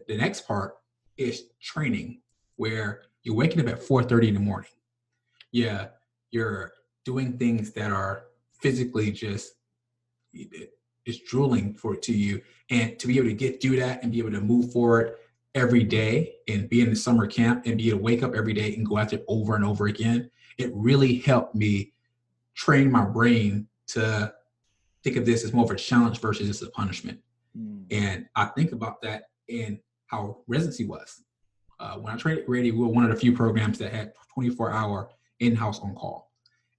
the next part is training, where you're waking up at 4:30 in the morning. Yeah, you're doing things that are physically just drooling to you, and to be able to do that and be able to move forward every day and be in the summer camp and be able to wake up every day and go at it over and over again, it really helped me train my brain to think of this as more of a challenge versus just a punishment. And I think about that in how residency was. When I trained at Grady, we were one of the few programs that had 24-hour in-house on-call,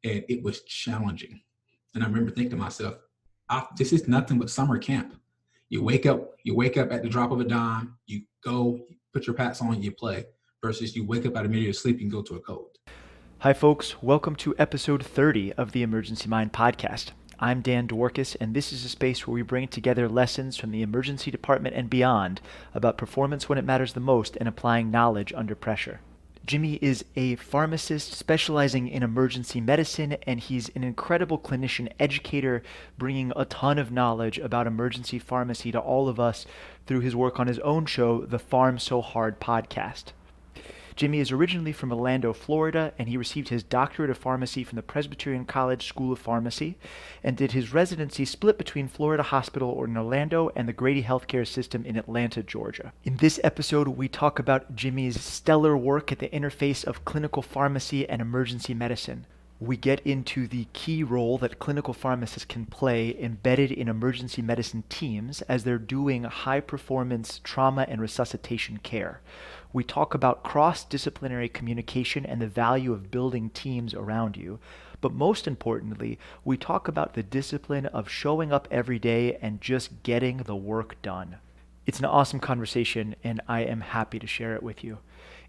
and it was challenging. And I remember thinking to myself, this is nothing but summer camp. You wake up at the drop of a dime, you go, you put your pats on, you play, versus you wake up out of the middle of sleep and go to a code. Hi folks, welcome to episode 30 of the Emergency Mind podcast. I'm Dan Dworkis, and this is a space where we bring together lessons from the emergency department and beyond about performance when it matters the most and applying knowledge under pressure. Jimmy is a pharmacist specializing in emergency medicine, and he's an incredible clinician educator, bringing a ton of knowledge about emergency pharmacy to all of us through his work on his own show, the Pharm So Hard podcast. Jimmy is originally from Orlando, Florida, and he received his Doctorate of Pharmacy from the Presbyterian College School of Pharmacy and did his residency split between Florida Hospital in Orlando and the Grady Health System in Atlanta, Georgia. In this episode, we talk about Jimmy's stellar work at the interface of clinical pharmacy and emergency medicine. We get into the key role that clinical pharmacists can play embedded in emergency medicine teams as they're doing high-performance trauma and resuscitation care. We talk about cross-disciplinary communication and the value of building teams around you. But most importantly, we talk about the discipline of showing up every day and just getting the work done. It's an awesome conversation, and I am happy to share it with you.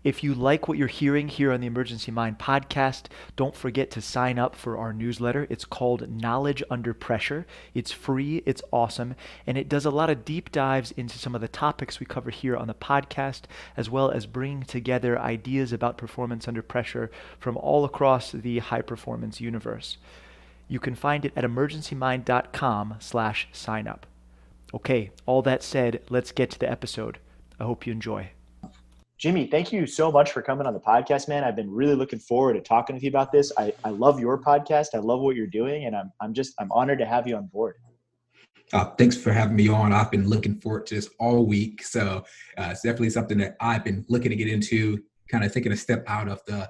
If you like what you're hearing here on the Emergency Mind podcast, don't forget to sign up for our newsletter. It's called Knowledge Under Pressure. It's free, it's awesome, and it does a lot of deep dives into some of the topics we cover here on the podcast, as well as bringing together ideas about performance under pressure from all across the high-performance universe. You can find it at emergencymind.com/sign-up. Okay, all that said, let's get to the episode. I hope you enjoy. Jimmy, thank you so much for coming on the podcast, man. I've been really looking forward to talking with you about this. I love your podcast. I love what you're doing, and I'm honored to have you on board. Thanks for having me on. I've been looking forward to this all week. So it's definitely something that I've been looking to get into, kind of taking a step out of the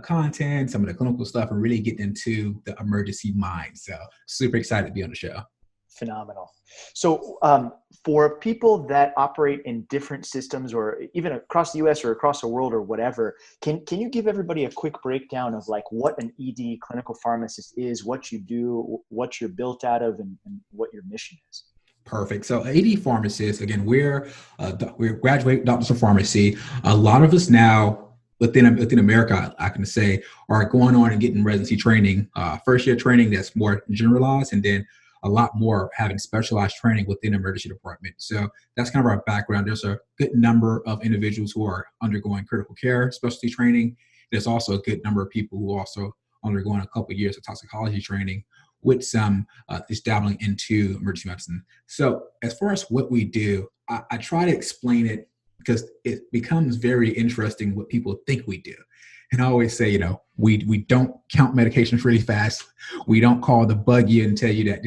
content, some of the clinical stuff, and really getting into the emergency mind. So super excited to be on the show. Phenomenal. So for people that operate in different systems or even across the US or across the world or whatever, can you give everybody a quick breakdown of like what an ED clinical pharmacist is, what you do, what you're built out of, and what your mission is? Perfect. So AD pharmacists, again, we're graduate doctors of pharmacy. A lot of us now within America, I can say, are going on and getting residency training, first year training that's more generalized, and then a lot more having specialized training within the emergency department. So that's kind of our background. There's a good number of individuals who are undergoing critical care specialty training. There's also a good number of people who are also undergoing a couple of years of toxicology training with some is dabbling into emergency medicine. So as far as what we do, I try to explain it because it becomes very interesting what people think we do. And I always say, we don't count medications really fast. We don't call the bug you and tell you that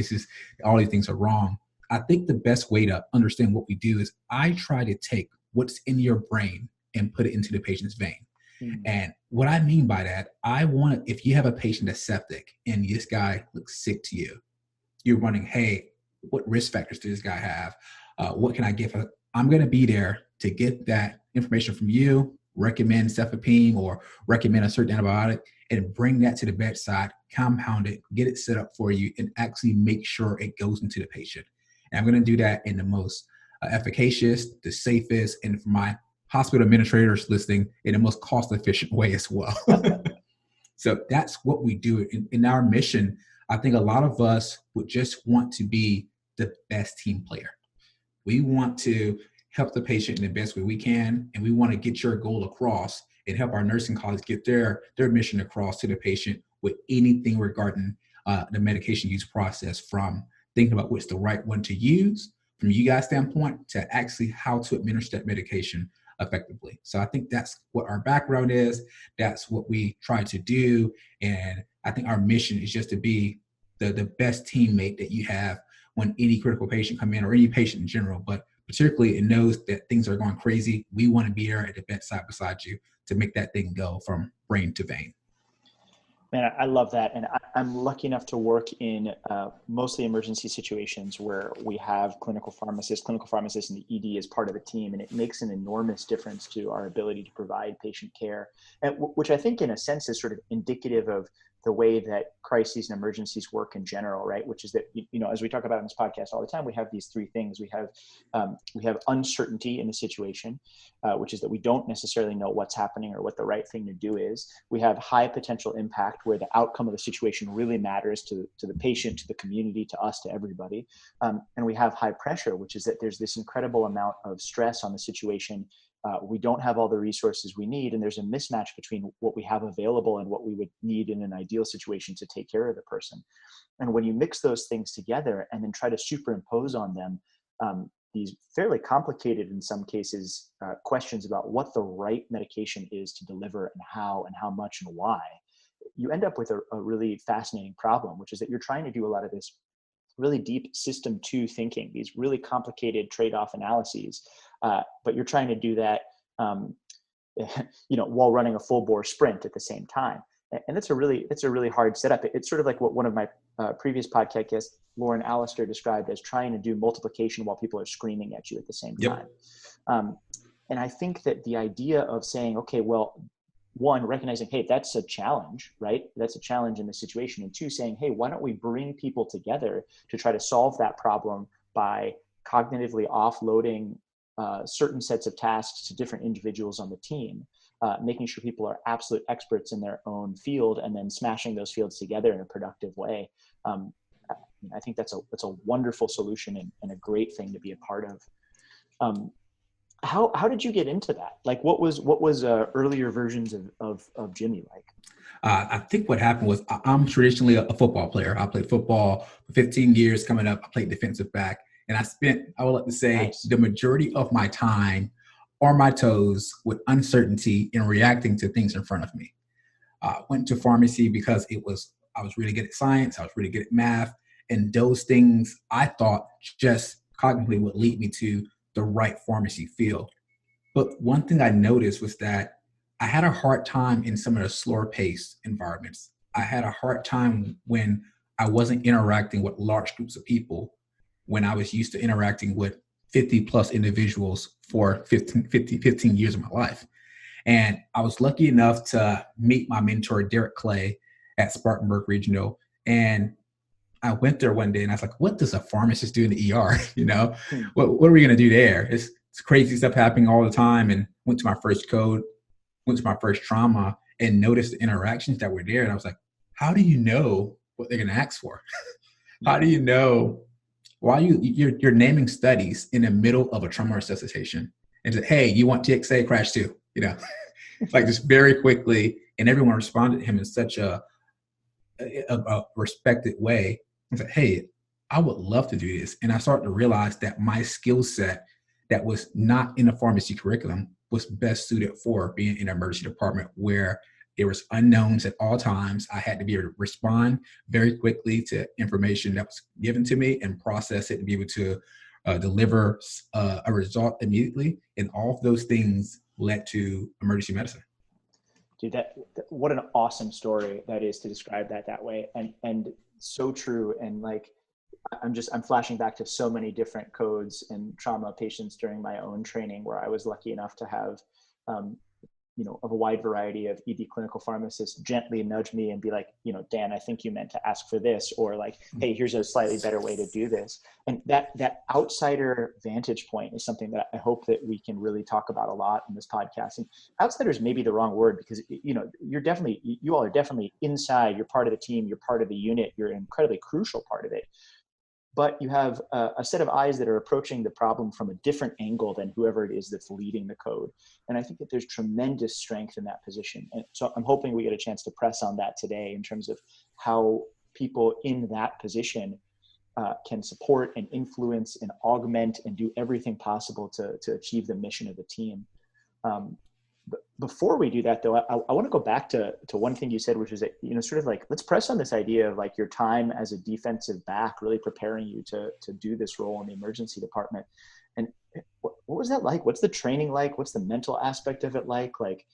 all these things are wrong. I think the best way to understand what we do is I try to take what's in your brain and put it into the patient's vein. Mm-hmm. And what I mean by that, if you have a patient that's septic and this guy looks sick to you, you're wondering, hey, what risk factors does this guy have? What can I give? I'm going to be there to get that information from you, recommend cefepime or recommend a certain antibiotic, and bring that to the bedside, compound it, get it set up for you, and actually make sure it goes into the patient. And I'm going to do that in the most efficacious, the safest, and for my hospital administrators listening, in the most cost-efficient way as well. So that's what we do. In our mission, I think a lot of us would just want to be the best team player. We want to help the patient in the best way we can, and we want to get your goal across and help our nursing colleagues get their mission across to the patient with anything regarding the medication use process, from thinking about what's the right one to use, from you guys' standpoint to actually how to administer that medication effectively. So I think that's what our background is. That's what we try to do. And I think our mission is just to be the best teammate that you have when any critical patient come in, or any patient in general, but particularly it knows that things are going crazy. We want to be there at the bedside beside you to make that thing go from brain to vein. Man, I love that. And I'm lucky enough to work in mostly emergency situations where we have clinical pharmacists and the ED as part of the team. And it makes an enormous difference to our ability to provide patient care, and which I think in a sense is sort of indicative of the way that crises and emergencies work in general, right? Which is that, as we talk about in this podcast all the time, we have these three things. We have uncertainty in the situation, which is that we don't necessarily know what's happening or what the right thing to do is. We have high potential impact, where the outcome of the situation really matters to the patient, to the community, to us, to everybody. And we have high pressure, which is that there's this incredible amount of stress on the situation. We don't have all the resources we need, and there's a mismatch between what we have available and what we would need in an ideal situation to take care of the person. And when you mix those things together and then try to superimpose on them these fairly complicated, in some cases, questions about what the right medication is to deliver and how much and why, you end up with a really fascinating problem, which is that you're trying to do a lot of this really deep system two thinking, these really complicated trade-off analyses, but you're trying to do that, while running a full bore sprint at the same time. And it's a really hard setup. It's sort of like what one of my previous podcast guests, Lauren Allister, described as trying to do multiplication while people are screaming at you at the same time. And I think that the idea of saying, okay, well, one, recognizing, hey, that's a challenge, right? That's a challenge in the situation. And two, saying, hey, why don't we bring people together to try to solve that problem by cognitively offloading certain sets of tasks to different individuals on the team, making sure people are absolute experts in their own field, and then smashing those fields together in a productive way. I think that's a wonderful solution and a great thing to be a part of. How did you get into that? Like, what was earlier versions of Jimmy like? I think what happened was I'm traditionally a football player. I played football for 15 years. Coming up, I played defensive back, and I would like to say, the majority of my time on my toes with uncertainty and reacting to things in front of me. Went to pharmacy because I was really good at science. I was really good at math, and those things I thought just cognitively would lead me to the right pharmacy field. But one thing I noticed was that I had a hard time in some of the slower paced environments. I had a hard time when I wasn't interacting with large groups of people, when I was used to interacting with 50 plus individuals for 15 years of my life. And I was lucky enough to meet my mentor, Derek Clay, at Spartanburg Regional. And I went there one day and I was like, what does a pharmacist do in the ER? What are we going to do there? It's crazy stuff happening all the time. And went to my first code, went to my first trauma, and noticed the interactions that were there. And I was like, how do you know what they're going to ask for? How do you know why you're naming studies in the middle of a trauma resuscitation and said, hey, you want TXA crash too? Like just very quickly. And everyone responded to him in such a respected way. I said, hey, I would love to do this. And I started to realize that my skill set that was not in a pharmacy curriculum was best suited for being in an emergency department, where there was unknowns at all times. I had to be able to respond very quickly to information that was given to me and process it and be able to deliver a result immediately. And all of those things led to emergency medicine. Dude, what an awesome story that is to describe that way, and so true. And like, I'm flashing back to so many different codes and trauma patients during my own training, where I was lucky enough to have, of a wide variety of ED clinical pharmacists gently nudge me and be like, Dan, I think you meant to ask for this, or like, hey, here's a slightly better way to do this. And that outsider vantage point is something that I hope that we can really talk about a lot in this podcast. And outsiders may be the wrong word, because, you all are definitely inside, you're part of the team, you're part of the unit, you're an incredibly crucial part of it. But you have a set of eyes that are approaching the problem from a different angle than whoever it is that's leading the code. And I think that there's tremendous strength in that position. And so I'm hoping we get a chance to press on that today in terms of how people in that position can support and influence and augment and do everything possible to achieve the mission of the team. But before we do that, though, I want to go back to one thing you said, which is that, sort of like, let's press on this idea of like your time as a defensive back, really preparing you to do this role in the emergency department. And what was that like? What's the training like? What's the mental aspect of it like? Like,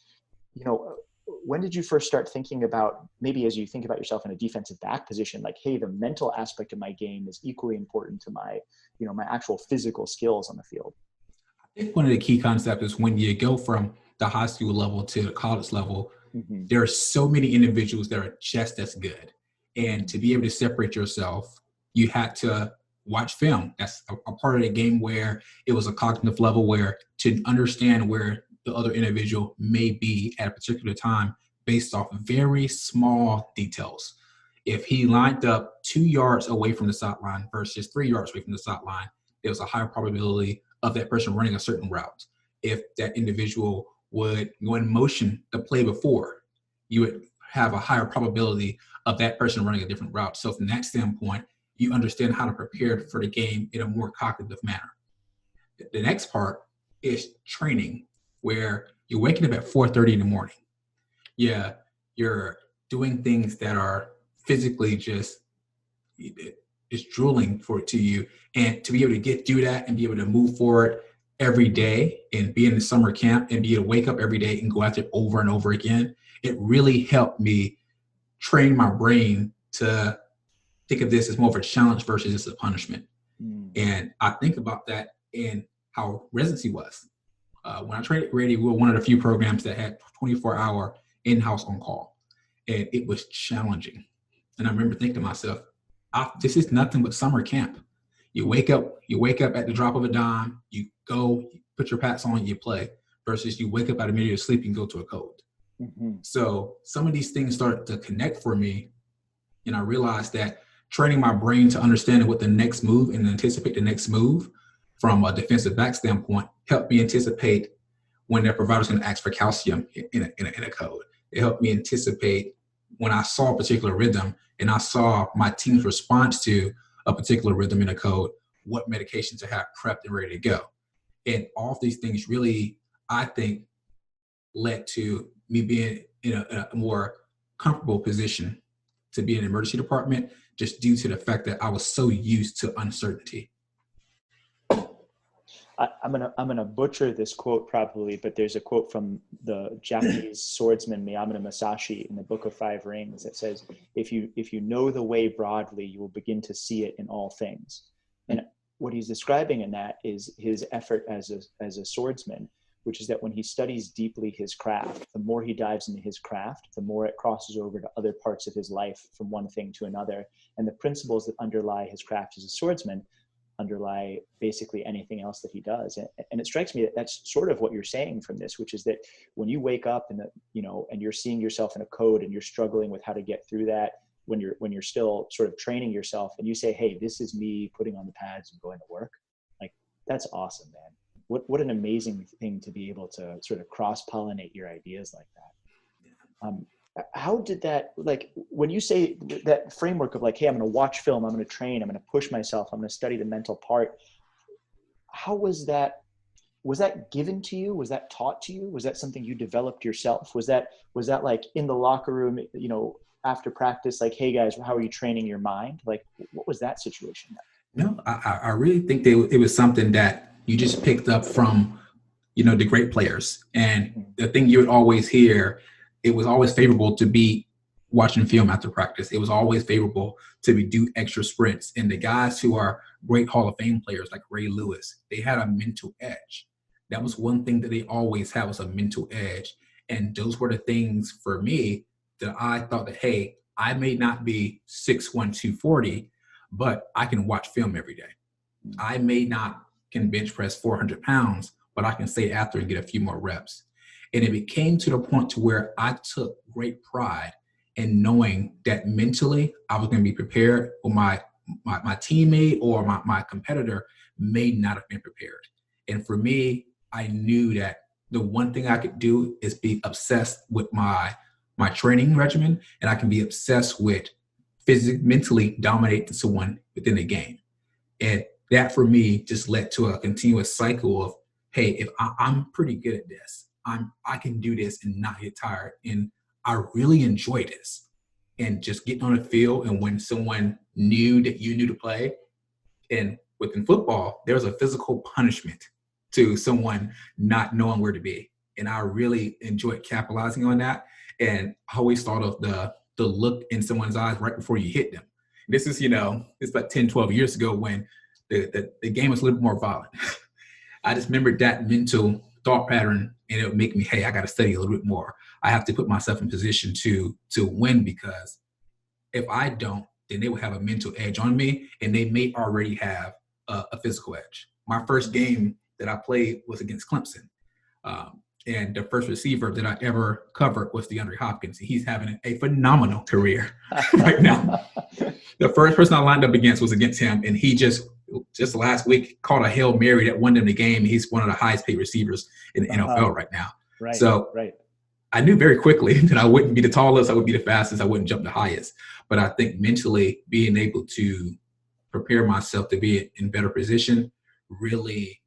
when did you first start thinking about, maybe as you think about yourself in a defensive back position, like, hey, the mental aspect of my game is equally important to my, my actual physical skills on the field? I think one of the key concepts is when you go from the high school level to the college level, there are so many individuals that are just as good. And to be able to separate yourself, you had to watch film. That's a part of the game where it was a cognitive level where to understand where the other individual may be at a particular time based off very small details. If he lined up 2 yards away from the sideline versus 3 yards away from the sideline, there was a higher probability of that person running a certain route. If that individual would go in motion the play before, you would have a higher probability of that person running a different route. So from that standpoint, you understand how to prepare for the game in a more cognitive manner. The next part is training, where you're waking up at 4:30 in the morning. Yeah, you're doing things that are physically just drooling to you, and to be able to do that and be able to move forward every day and be in the summer camp and be able to wake up every day and go at it over and over again, it really helped me train my brain to think of this as more of a challenge versus just a punishment. And I think about that in how residency was. When I trained at Grady, we were one of the few programs that had 24-hour in-house on-call, and it was challenging. And I remember thinking to myself, this is nothing but summer camp. You wake up at the drop of a dime, you go, you put your pats on, you play, versus you wake up out of the middle of sleep and go to a code. So some of these things started to connect for me, and I realized that training my brain to understand what the next move and anticipate the next move from a defensive back standpoint helped me anticipate when their provider's going to ask for calcium in a code. It helped me anticipate when I saw a particular rhythm and I saw my team's response to a particular rhythm in a code, what medications to have prepped and ready to go. And all of these things really, I think, led to me being in a more comfortable position to be in the emergency department, just due to the fact that I was so used to uncertainty. I'm gonna butcher this quote probably, but there's a quote from the Japanese swordsman Miyamada Musashi in the Book of Five Rings that says, if you know the way broadly, you will begin to see it in all things. And what he's describing in that is his effort as a swordsman, which is that when he studies deeply his craft, the more he dives into his craft, the more it crosses over to other parts of his life from one thing to another. And the principles that underlie his craft as a swordsman underlie basically anything else that he does. And it strikes me that that's sort of what you're saying from this, which is that when you wake up and and you're seeing yourself in a code and you're struggling with how to get through that, when you're still sort of training yourself and you say, hey, this is me putting on the pads and going to work, like, that's awesome, man. What an amazing thing to be able to sort of cross-pollinate your ideas like that. How did that, like, when you say that framework of like, hey, I'm going to watch film, I'm going to train, I'm going to push myself, I'm going to study the mental part, how was that given to you? Was that taught to you? Was that something you developed yourself? Was that like in the locker room, after practice, like, hey guys, how are you training your mind? Like, what was that situation like? No, I really think it was something that you just picked up from, the great players. And the thing you would always hear, it was always favorable to be watching film after practice. It was always favorable to do extra sprints. And the guys who are great Hall of Fame players like Ray Lewis, they had a mental edge. That was one thing that they always had, was a mental edge. And those were the things for me that I thought that, hey, I may not be 6'1", 240, but I can watch film every day. I may not can bench press 400 pounds, but I can stay after and get a few more reps. And it became to the point to where I took great pride in knowing that mentally I was going to be prepared, or my teammate or my competitor may not have been prepared. And for me, I knew that the one thing I could do is be obsessed with my training regimen, and I can be obsessed with mentally dominate someone within the game. And that for me just led to a continuous cycle of, hey, if I'm pretty good at this, I can do this and not get tired. And I really enjoy this. And just getting on the field, and when someone knew that you knew to play, and within football, there's a physical punishment to someone not knowing where to be. And I really enjoyed capitalizing on that. And I always thought of the look in someone's eyes right before you hit them. This is, it's about 10, 12 years ago when the game was a little bit more violent. I just remembered that mental thought pattern, and it would make me, hey, I got to study a little bit more. I have to put myself in position to win, because if I don't, then they will have a mental edge on me, and they may already have a physical edge. My first game that I played was against Clemson. And the first receiver that I ever covered was DeAndre Hopkins. He's having a phenomenal career right now. The first person I lined up against was against him, and he just last week caught a Hail Mary that won them the game. He's one of the highest paid receivers in the NFL right now. Right. So I knew very quickly that I wouldn't be the tallest, I would be the fastest, I wouldn't jump the highest. But I think mentally being able to prepare myself to be in better position really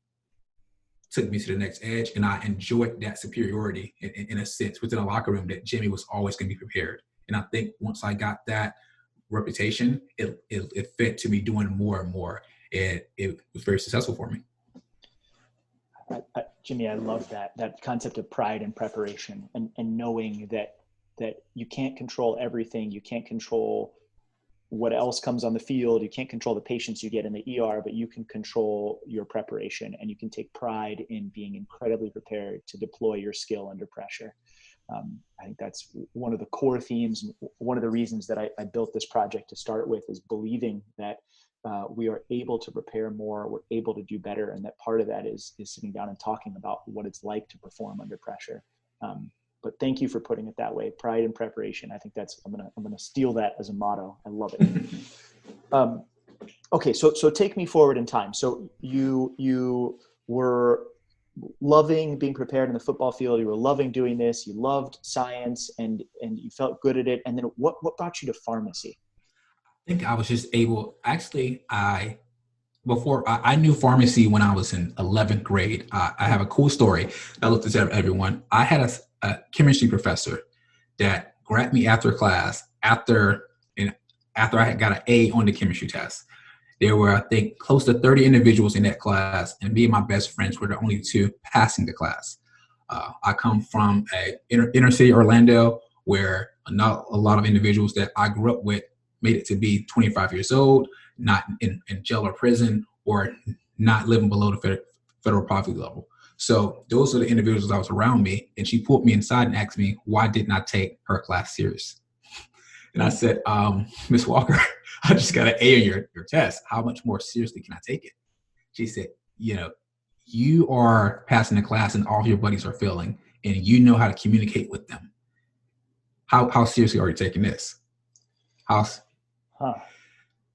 took me to the next edge. And I enjoyed that superiority in a sense within a locker room, that Jimmy was always going to be prepared. And I think once I got that reputation, it fed to me doing more and more. And it was very successful for me. Jimmy, I love that concept of pride and preparation, and knowing that you can't control everything. You can't control what else comes on the field. You can't control the patients you get in the ER, but you can control your preparation, and you can take pride in being incredibly prepared to deploy your skill under pressure. I think that's one of the core themes. One of the reasons that I built this project to start with is believing that we are able to prepare more, we're able to do better. And that part of that is sitting down and talking about what it's like to perform under pressure. But thank you for putting it that way. Pride and preparation. I think I'm gonna steal that as a motto. I love it. Okay, so take me forward in time. So you were loving being prepared in the football field. You were loving doing this. You loved science, and you felt good at it. And then what brought you to pharmacy? I think I was just able. Actually, I knew pharmacy when I was in 11th grade. I have a cool story. I looked at everyone. I had a chemistry professor that grabbed me after class after I had got an A on the chemistry test. There were, I think, close to 30 individuals in that class, and me and my best friends were the only two passing the class. I come from inner city Orlando, where not a lot of individuals that I grew up with made it to be 25 years old, not in jail or prison, or not living below the federal poverty level. So those are the individuals that was around me, and she pulled me inside and asked me, why didn't I take her class serious? And I said, Miss Walker, I just got an A on your test. How much more seriously can I take it? She said, you are passing the class and all your buddies are failing, and you know how to communicate with them. How seriously are you taking this?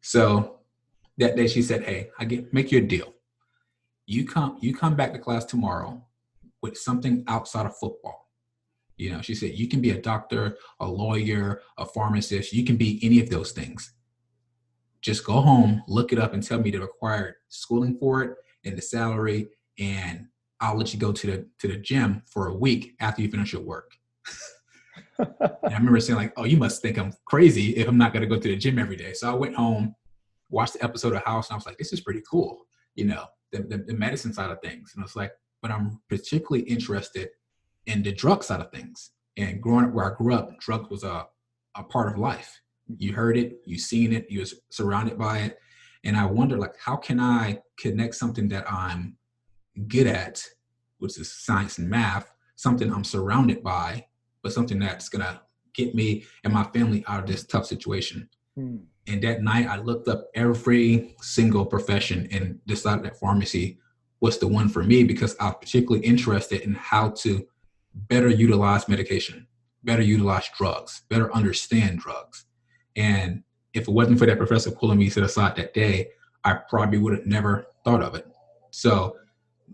So that day she said, hey, make you a deal. You come back to class tomorrow with something outside of football. She said, you can be a doctor, a lawyer, a pharmacist. You can be any of those things. Just go home, look it up, and tell me the required schooling for it and the salary, and I'll let you go to the gym for a week after you finish your work. And I remember saying, like, oh, you must think I'm crazy if I'm not going to go to the gym every day. So I went home, watched the episode of House, and I was like, this is pretty cool, the medicine side of things. And I was like, but I'm particularly interested in the drug side of things. And growing up where I grew up, drugs was a part of life. You heard it, you seen it, you was surrounded by it. And I wonder, like, how can I connect something that I'm good at, which is science and math, something I'm surrounded by, but something that's going to get me and my family out of this tough situation. And that night I looked up every single profession and decided that pharmacy was the one for me, because I was particularly interested in how to better utilize medication, better utilize drugs, better understand drugs. And if it wasn't for that professor pulling me to the side that day, I probably would have never thought of it. So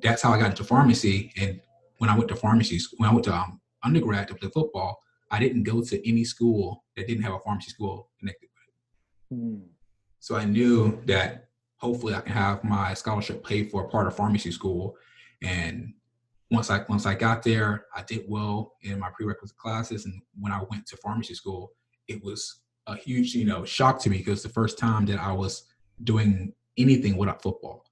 that's how I got into pharmacy. And when I went to undergrad to play football, I didn't go to any school that didn't have a pharmacy school connected with it. Mm. So I knew that hopefully I can have my scholarship paid for a part of pharmacy school. And once I got there, I did well in my prerequisite classes. And when I went to pharmacy school, it was a huge, shock to me because the first time that I was doing anything without football.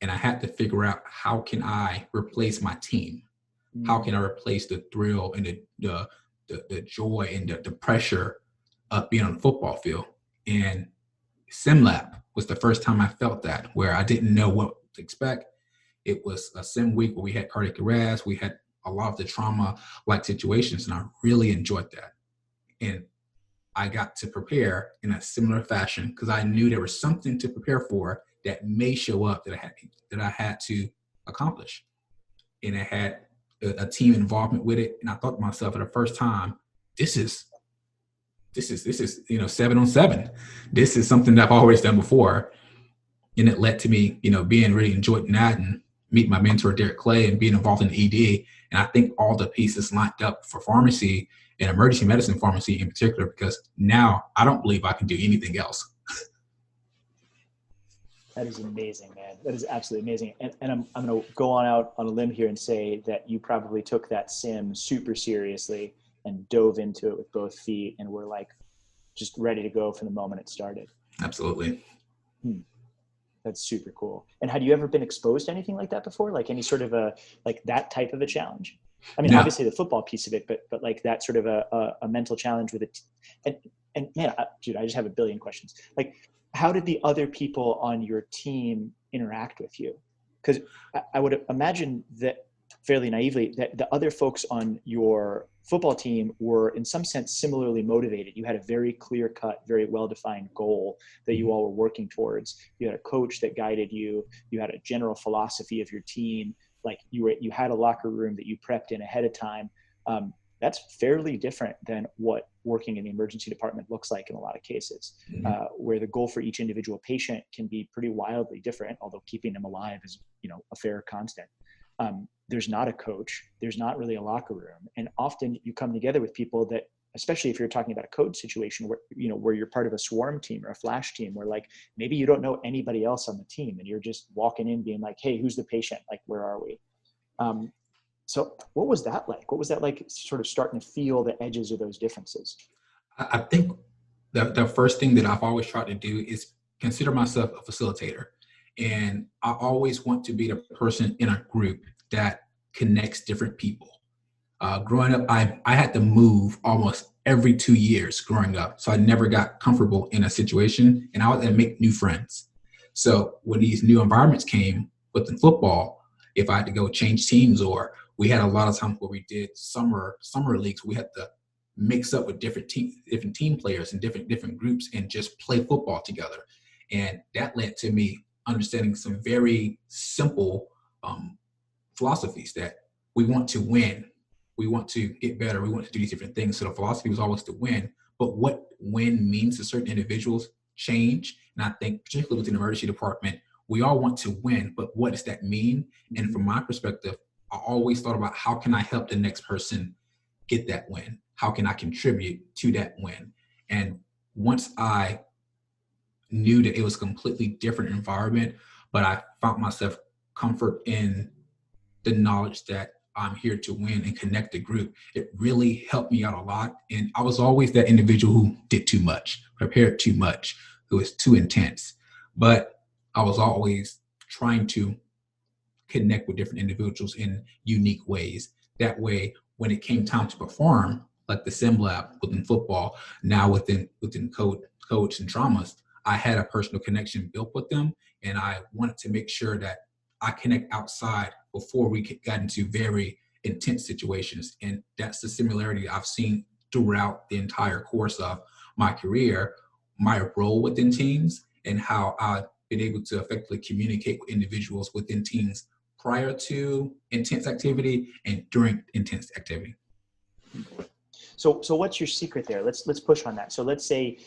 And I had to figure out, how can I replace my team? How can I replace the thrill and the joy and the pressure of being on the football field? And sim lab was the first time I felt that, where I didn't know what to expect. It was a sim week where we had cardiac arrest, we had a lot of the trauma like situations, and I really enjoyed that. And I got to prepare in a similar fashion because I knew there was something to prepare for that may show up that I had to accomplish. And I had a team involvement with it. And I thought to myself for the first time, this is 7-on-7. This is something that I've always done before. And it led to me, being really enjoying that and meet my mentor, Derek Clay, and being involved in the ED. And I think all the pieces lined up for pharmacy and emergency medicine pharmacy in particular, because now I don't believe I can do anything else. That is amazing, man. That is absolutely amazing. And I'm going to go on out on a limb here and say that you probably took that sim super seriously and dove into it with both feet and were like just ready to go from the moment it started. Absolutely. That's super cool. And had you ever been exposed to anything like that before? Like any sort of like that type of a challenge? I mean, No. obviously the football piece of it, but like that sort of a mental challenge with it. And man, dude, I just have a billion questions. Like, how did the other people on your team interact with you? Because I would imagine that, fairly naively, that the other folks on your football team were in some sense similarly motivated. You had a very clear cut, very well-defined goal that you all were working towards. You had a coach that guided you. You had a general philosophy of your team. Like you had a locker room that you prepped in ahead of time. That's fairly different than what working in the emergency department looks like in a lot of cases, where the goal for each individual patient can be pretty wildly different, although keeping them alive is, a fair constant. There's not a coach, there's not really a locker room. And often you come together with people that, especially if you're talking about a code situation where you're part of a swarm team or a flash team, where like, maybe you don't know anybody else on the team and you're just walking in being like, hey, who's the patient? Like, where are we? So what was that like? What was that like, sort of starting to feel the edges of those differences? I think the first thing that I've always tried to do is consider myself a facilitator. And I always want to be the person in a group that connects different people. Growing up, I had to move almost every 2 years growing up. So I never got comfortable in a situation, and I had to make new friends. So when these new environments came within football, if I had to go change teams, or we had a lot of times where we did summer leagues, we had to mix up with different team players and different groups and just play football together. And that led to me understanding some very simple philosophies that we want to win, we want to get better, we want to do these different things. So the philosophy was always to win, but what win means to certain individuals change. And I think particularly within the emergency department, we all want to win, but what does that mean? And from my perspective, I always thought about, how can I help the next person get that win? How can I contribute to that win? And once I knew that it was a completely different environment, but I found myself comfort in the knowledge that I'm here to win and connect the group, it really helped me out a lot. And I was always that individual who did too much, prepared too much, who was too intense. But I was always trying to connect with different individuals in unique ways. That way, when it came time to perform, like the sim lab within football, now within coach and traumas, I had a personal connection built with them, and I wanted to make sure that I connect outside before we got into very intense situations. And that's the similarity I've seen throughout the entire course of my career, my role within teams, and how I've been able to effectively communicate with individuals within teams prior to intense activity and during intense activity. So what's your secret there? Let's push on that. So let's say,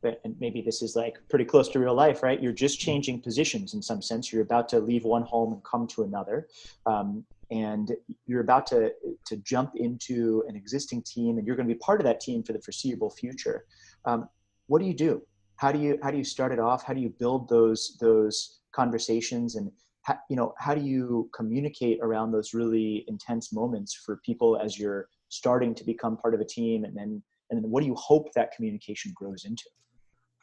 and maybe this is like pretty close to real life, right? You're just changing positions in some sense. You're about to leave one home and come to another. And you're about to jump into an existing team, and you're going to be part of that team for the foreseeable future. What do you do? How do you start it off? How do you build those conversations, and how do you communicate around those really intense moments for people as you're starting to become part of a team, and then what do you hope that communication grows into?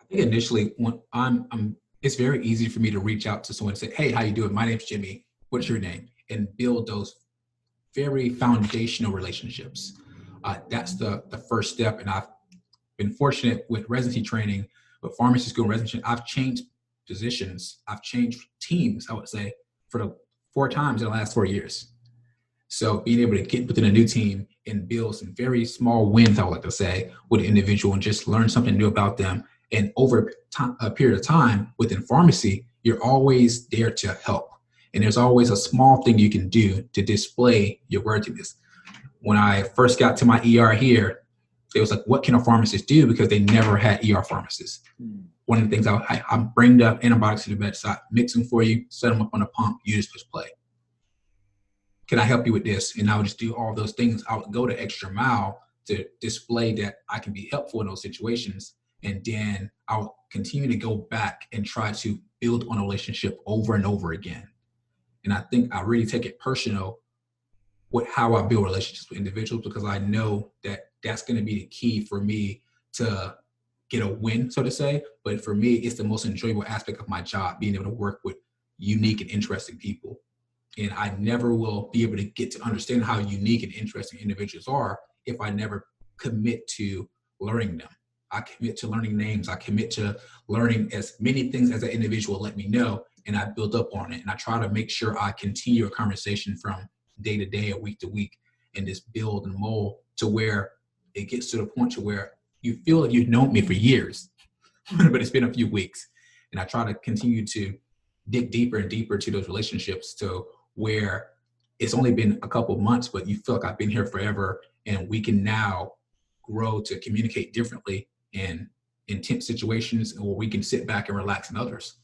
I think initially when I'm it's very easy for me to reach out to someone and say, hey, how you doing? My name's Jimmy. What's your name? And build those very foundational relationships. That's the first step. And I've been fortunate with residency training, with pharmacy school and residency. I've changed positions. I've changed teams, I would say, for the 4 times in the last 4 years. So being able to get within a new team and build some very small wins, I would like to say, with an individual and just learn something new about them. And over a period of time within pharmacy, you're always there to help. And there's always a small thing you can do to display your worthiness. When I first got to my ER here, it was like, what can a pharmacist do? Because they never had ER pharmacists. One of the things I bring up antibiotics to the bedside, mix them for you, set them up on a pump, you just push play. Can I help you with this? And I would just do all those things. I would go the extra mile to display that I can be helpful in those situations. And then I'll continue to go back and try to build on a relationship over and over again. And I think I really take it personal with how I build relationships with individuals, because I know that that's going to be the key for me to get a win, so to say. But for me, it's the most enjoyable aspect of my job, being able to work with unique and interesting people. And I never will be able to get to understand how unique and interesting individuals are if I never commit to learning them. I commit to learning names. I commit to learning as many things as that individual let me know, and I build up on it. And I try to make sure I continue a conversation from day to day or week to week, and just build and mold to where it gets to the point to where you feel like you've known me for years, but it's been a few weeks. And I try to continue to dig deeper and deeper to those relationships to where it's only been a couple of months, but you feel like I've been here forever, and we can now grow to communicate differently in intense situations, or we can sit back and relax in others.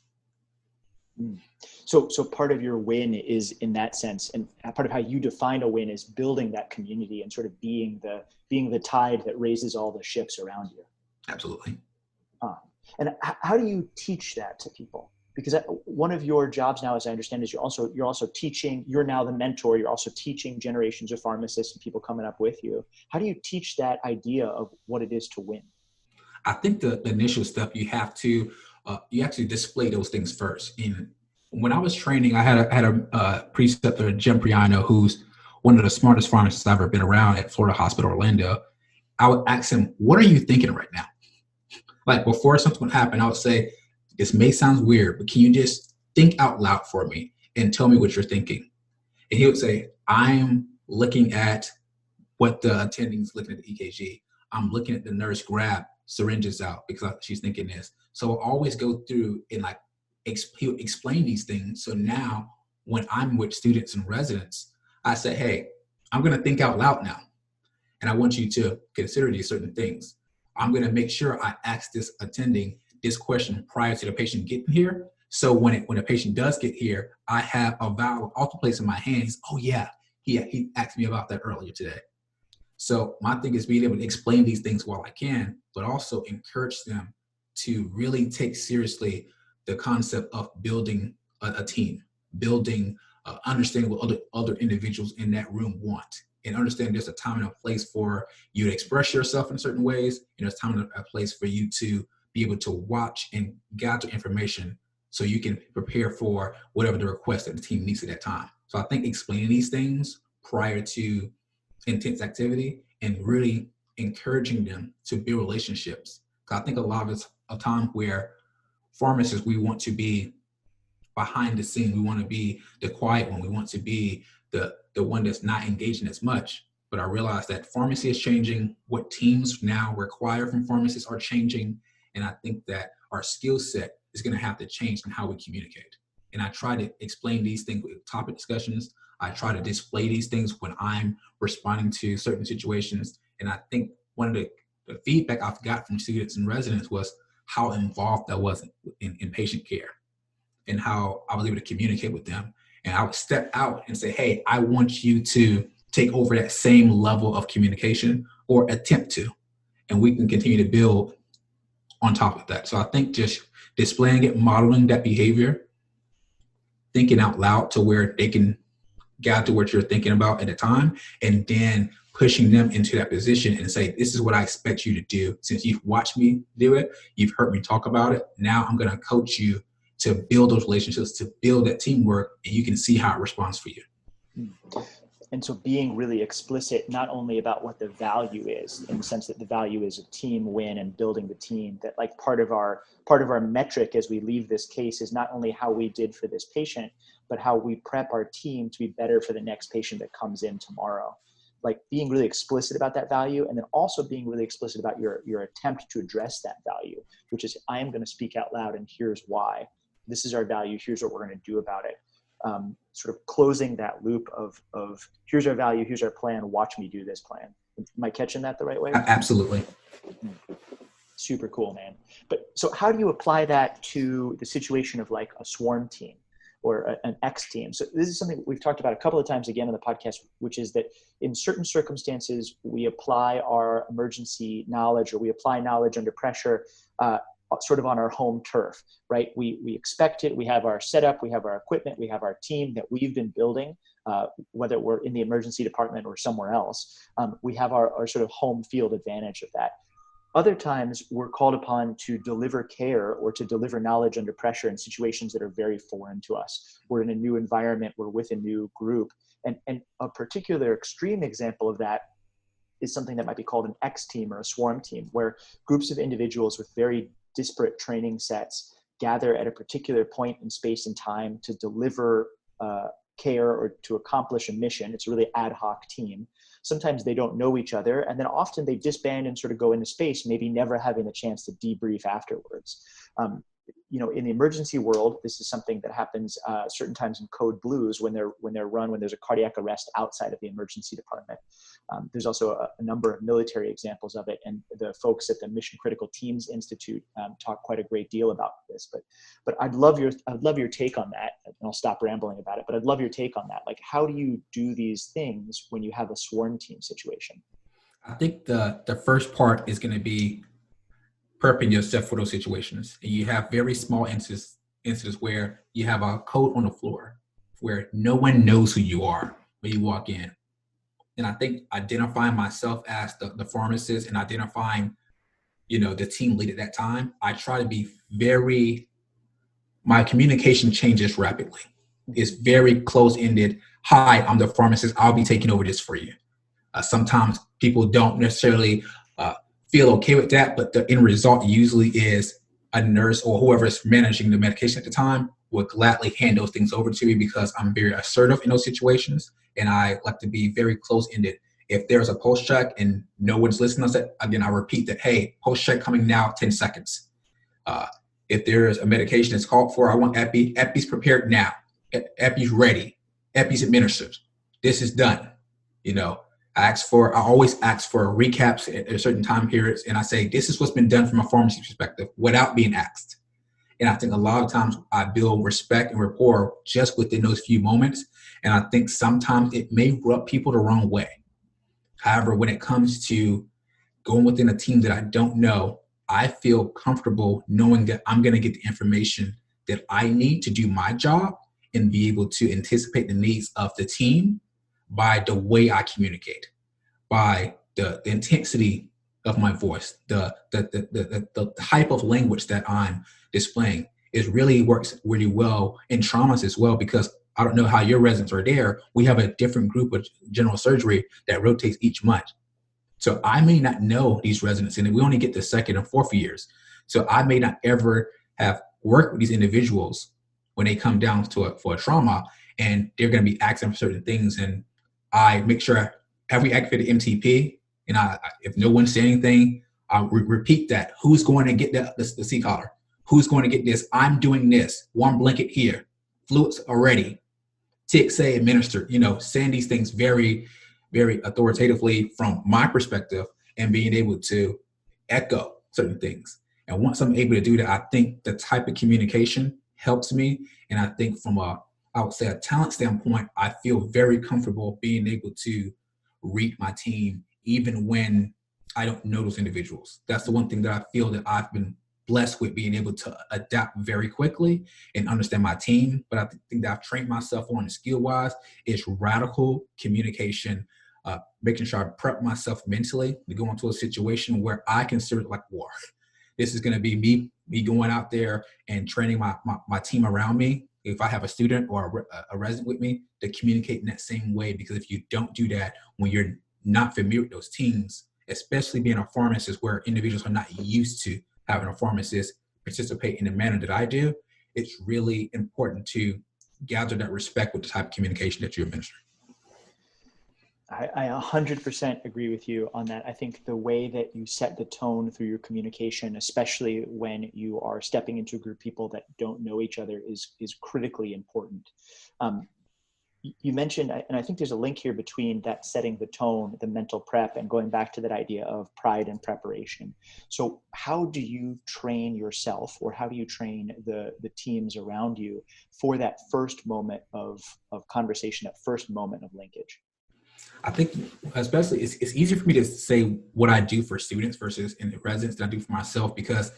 So part of your win is in that sense, and part of how you define a win is building that community and sort of being the tide that raises all the ships around you. Absolutely. And how do you teach that to people? Because one of your jobs now, as I understand, is you're also teaching. You're now the mentor. You're also teaching generations of pharmacists and people coming up with you. How do you teach that idea of what it is to win? I think the initial step, you have to you actually display those things first. And when I was training, I had a preceptor, Jim Pruitt, who's one of the smartest pharmacists I've ever been around at Florida Hospital Orlando. I would ask him, "What are you thinking right now?" Like before something would happen, I would say, "This may sound weird, but can you just think out loud for me and tell me what you're thinking?" And he would say, "I'm looking at what the attending's looking at the EKG. I'm looking at the nurse grab syringes out because she's thinking this." So I'll always go through and he'll explain these things. So now when I'm with students and residents, I say, "Hey, I'm going to think out loud now. And I want you to consider these certain things. I'm going to make sure I ask this attending this question prior to the patient getting here. So when a patient does get here, I have a valid auto place in my hands. Oh yeah, he asked me about that earlier today." So my thing is being able to explain these things while I can, but also encourage them to really take seriously the concept of building a team, building, understanding what other individuals in that room want, and understand there's a time and a place for you to express yourself in certain ways, and there's time and a place for you to be able to watch and gather information so you can prepare for whatever the request that the team needs at that time. So I think explaining these things prior to intense activity and really encouraging them to build relationships. I think a lot of it's a time where pharmacists, we want to be behind the scene. We want to be the quiet one. We want to be the one that's not engaging as much. But I realize that pharmacy is changing. What teams now require from pharmacists are changing. And I think that our skill set is going to have to change in how we communicate. And I try to explain these things with topic discussions. I try to display these things when I'm responding to certain situations. And I think one of the feedback I've got from students and residents was how involved I was in patient care and how I was able to communicate with them. And I would step out and say, "Hey, I want you to take over that same level of communication or attempt to, and we can continue to build on top of that. So I think just displaying it, modeling that behavior, thinking out loud to where they can gather what you're thinking about at the time, and then pushing them into that position and say, this is what I expect you to do. Since you've watched me do it, you've heard me talk about it. Now I'm going to coach you to build those relationships, to build that teamwork, and you can see how it responds for you. And so being really explicit, not only about what the value is, in the sense that the value is a team win and building the team, that like part of our metric as we leave this case is not only how we did for this patient, but how we prep our team to be better for the next patient that comes in tomorrow. Like being really explicit about that value, and then also being really explicit about your attempt to address that value, which is, I am going to speak out loud and here's why. This is our value. Here's what we're going to do about it. Sort of closing that loop of here's our value, here's our plan, watch me do this plan. Am I catching that the right way? Absolutely. Super cool, man. But so how do you apply that to the situation of like a swarm team or an X team? So this is something we've talked about a couple of times again on the podcast, which is that in certain circumstances, we apply our emergency knowledge, or we apply knowledge under pressure, sort of on our home turf, right? We expect it. We have our setup, we have our equipment, we have our team that we've been building, whether we're in the emergency department or somewhere else. We have our sort of home field advantage of that. Other times we're called upon to deliver care or to deliver knowledge under pressure in situations that are very foreign to us. We're in a new environment, we're with a new group. And a particular extreme example of that is something that might be called an X team or a swarm team, where groups of individuals with very disparate training sets gather at a particular point in space and time to deliver care or to accomplish a mission. It's a really ad hoc team. Sometimes they don't know each other, and then often they disband and sort of go into space, maybe never having a chance to debrief afterwards. In the emergency world, this is something that happens certain times in code blues when there's a cardiac arrest outside of the emergency department. There's also a number of military examples of it, and the folks at the Mission Critical Teams Institute talk quite a great deal about this. But I'd love your take on that, and I'll stop rambling about it. But I'd love your take on that. Like, how do you do these things when you have a swarm team situation? I think the first part is going to be prepping yourself for those situations. And you have very small instances where you have a code on the floor where no one knows who you are when you walk in. And I think identifying myself as the pharmacist and identifying, the team lead at that time, I try to be my communication changes rapidly. It's very close-ended. Hi, I'm the pharmacist. I'll be taking over this for you. Sometimes people don't necessarily feel okay with that, but the end result usually is a nurse or whoever's managing the medication at the time will gladly hand those things over to me, because I'm very assertive in those situations, and I like to be very close-ended. If there's a post check and no one's listening, I repeat that, hey, post check coming now, 10 seconds. If there's a medication that's called for, I want epi. Epi's prepared now. Epi's ready. Epi's administered. This is done. I always ask for recaps at certain time periods, and I say, this is what's been done from a pharmacy perspective without being asked. And I think a lot of times I build respect and rapport just within those few moments. And I think sometimes it may rub people the wrong way. However, when it comes to going within a team that I don't know, I feel comfortable knowing that I'm going to get the information that I need to do my job and be able to anticipate the needs of the team by the way I communicate, by the intensity of my voice, the type of language that I'm displaying. It really works really well in traumas as well, because I don't know how your residents are there. We have a different group of general surgery that rotates each month. So I may not know these residents, and we only get the second and fourth years. So I may not ever have worked with these individuals when they come down for a trauma, and they're going to be asking for certain things. And I make sure every activated MTP, and if no one says anything, I'll repeat that. Who's going to get the C collar? Who's going to get this? I'm doing this. One blanket here. Fluids are ready. TXA administered. Saying these things very, very authoritatively from my perspective, and being able to echo certain things. And once I'm able to do that, I think the type of communication helps me. And I think from a talent standpoint, I feel very comfortable being able to read my team, even when I don't know those individuals. That's the one thing that I feel that I've been blessed with being able to adapt very quickly and understand my team. But I think that I've trained myself on skill-wise is radical communication, making sure I prep myself mentally to go into a situation where I consider it like war. This is going to be me going out there and training my team around me. If I have a student or a resident with me, to communicate in that same way. Because if you don't do that, when you're not familiar with those teams, especially being a pharmacist where individuals are not used to having a pharmacist participate in the manner that I do, it's really important to gather that respect with the type of communication that you administer. I 100% agree with you on that. I think the way that you set the tone through your communication, especially when you are stepping into a group of people that don't know each other, is critically important. You mentioned, and I think there's a link here between that setting the tone, the mental prep, and going back to that idea of pride and preparation. So how do you train yourself, or how do you train the teams around you for that first moment of conversation, that first moment of linkage? I think especially it's easier for me to say what I do for students versus in the residents than I do for myself, because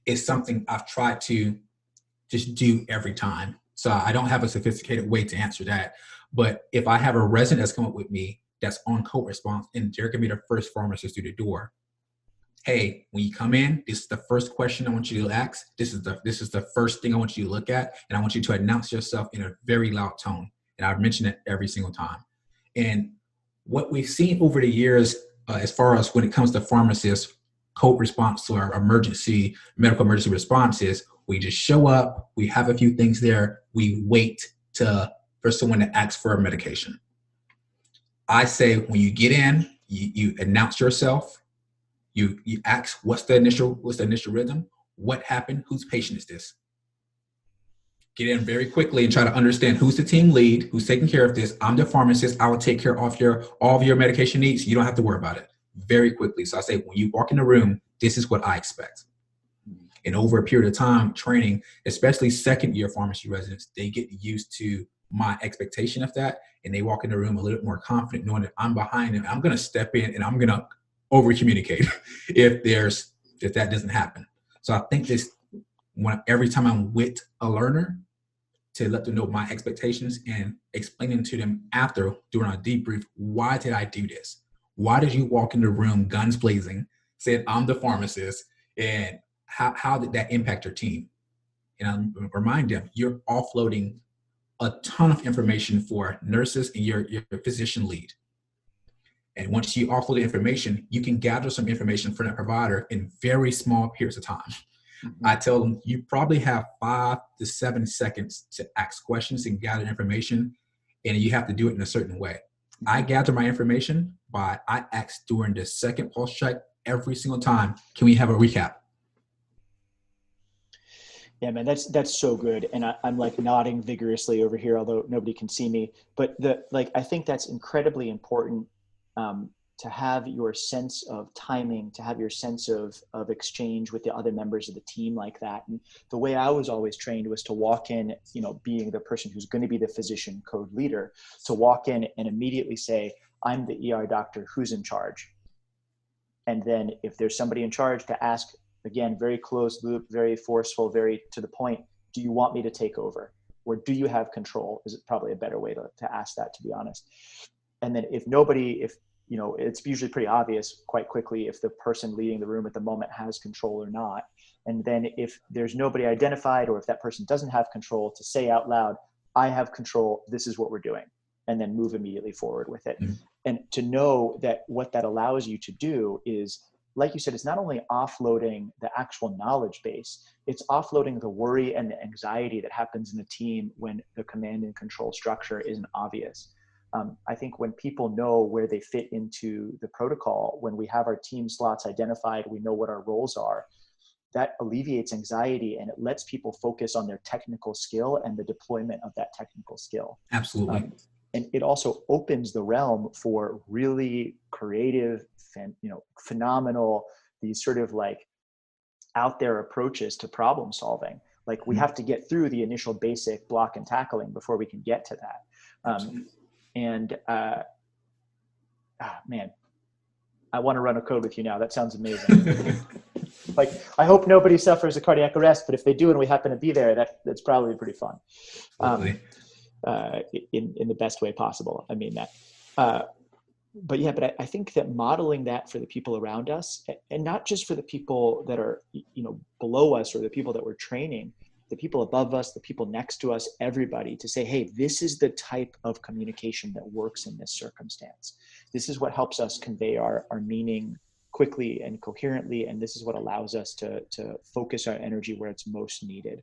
it's something I've tried to just do every time. So I don't have a sophisticated way to answer that. But if I have a resident that's come up with me that's on code response and they're going to be the first pharmacist through the door, hey, when you come in, this is the first question I want you to ask. This is the first thing I want you to look at. And I want you to announce yourself in a very loud tone. And I've mentioned it every single time. And what we've seen over the years, as far as when it comes to pharmacists, code response to our medical emergency responses, we just show up, we have a few things there, we wait for someone to ask for a medication. I say when you get in, you announce yourself, you ask what's the initial rhythm, what happened, whose patient is this? Get in very quickly and try to understand who's the team lead, who's taking care of this. I'm the pharmacist. I will take care of all of your medication needs. You don't have to worry about it. Very quickly. So I say, when you walk in the room, this is what I expect. And over a period of time, training, especially second year pharmacy residents, they get used to my expectation of that. And they walk in the room a little bit more confident, knowing that I'm behind them. I'm going to step in and I'm going to over communicate if that doesn't happen. So I think every time I'm with a learner, to let them know my expectations and explaining to them after during our debrief, why did I do this? Why did you walk in the room guns blazing, said I'm the pharmacist, and how did that impact your team? And I remind them, you're offloading a ton of information for nurses and your physician lead. And once you offload the information, you can gather some information from that provider in very small periods of time. I tell them, you probably have 5 to 7 seconds to ask questions and gather information, and you have to do it in a certain way. I gather my information I ask during the second pulse check every single time, can we have a recap? Yeah, man, that's so good. And I'm like nodding vigorously over here, although nobody can see me. But I think that's incredibly important, to have your sense of timing, to have your sense of exchange with the other members of the team like that. And the way I was always trained was to walk in, being the person who's going to be the physician code leader, to walk in and immediately say, I'm the ER doctor, who's in charge? And then if there's somebody in charge, to ask, again, very close loop, very forceful, very to the point, do you want me to take over? Or do you have control? Is it probably a better way to ask that, to be honest. And then if it's usually pretty obvious quite quickly if the person leading the room at the moment has control or not. And then if there's nobody identified, or if that person doesn't have control, to say out loud, I have control, this is what we're doing, and then move immediately forward with it. Mm-hmm. And to know that what that allows you to do is, like you said, it's not only offloading the actual knowledge base, it's offloading the worry and the anxiety that happens in a team when the command and control structure isn't obvious. I think when people know where they fit into the protocol, when we have our team slots identified, we know what our roles are, that alleviates anxiety and it lets people focus on their technical skill and the deployment of that technical skill. Absolutely. And it also opens the realm for really creative, phenomenal, these sort of like out there approaches to problem solving. Like we have to get through the initial basic block and tackling before we can get to that. Man, I want to run a code with you now. That sounds amazing. Like, I hope nobody suffers a cardiac arrest, but if they do and we happen to be there, that's probably pretty fun. In the best way possible. I mean that. But yeah, but I think that modeling that for the people around us, and not just for the people that are, below us or the people that we're training, the people above us, the people next to us, everybody, to say, hey, this is the type of communication that works in this circumstance. This is what helps us convey our meaning quickly and coherently, and this is what allows us to focus our energy where it's most needed.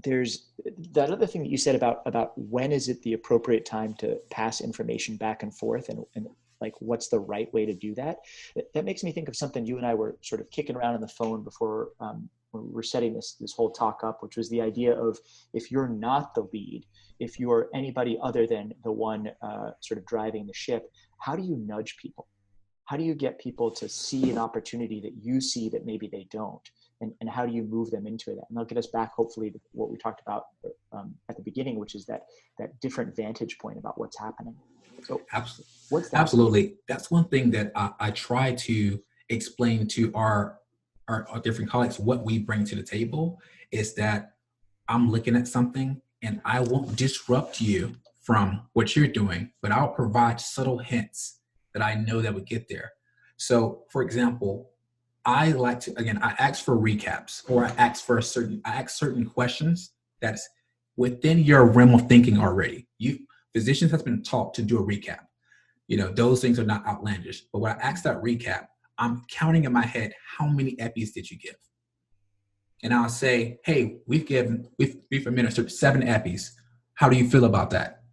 There's that other thing that you said about when is it the appropriate time to pass information back and forth, and like what's the right way to do that. That makes me think of something you and I were sort of kicking around on the phone before when we were setting this whole talk up, which was the idea of, if you're not the lead, if you're anybody other than the one sort of driving the ship, how do you nudge people? How do you get people to see an opportunity that you see that maybe they don't? And how do you move them into that? And that'll get us back, hopefully, to what we talked about at the beginning, which is that different vantage point about what's happening. So absolutely. What's that? Absolutely. That's one thing that I try to explain to our different colleagues. What we bring to the table is that I'm looking at something and I won't disrupt you from what you're doing, but I'll provide subtle hints that I know that would get there. So, for example, I like to, again, I ask for recaps, or I ask certain questions that's within your realm of thinking already. Physicians have been taught to do a recap. Those things are not outlandish. But when I ask that recap, I'm counting in my head, how many EPIs did you give? And I'll say, hey, we've administered 7 EPIs. How do you feel about that?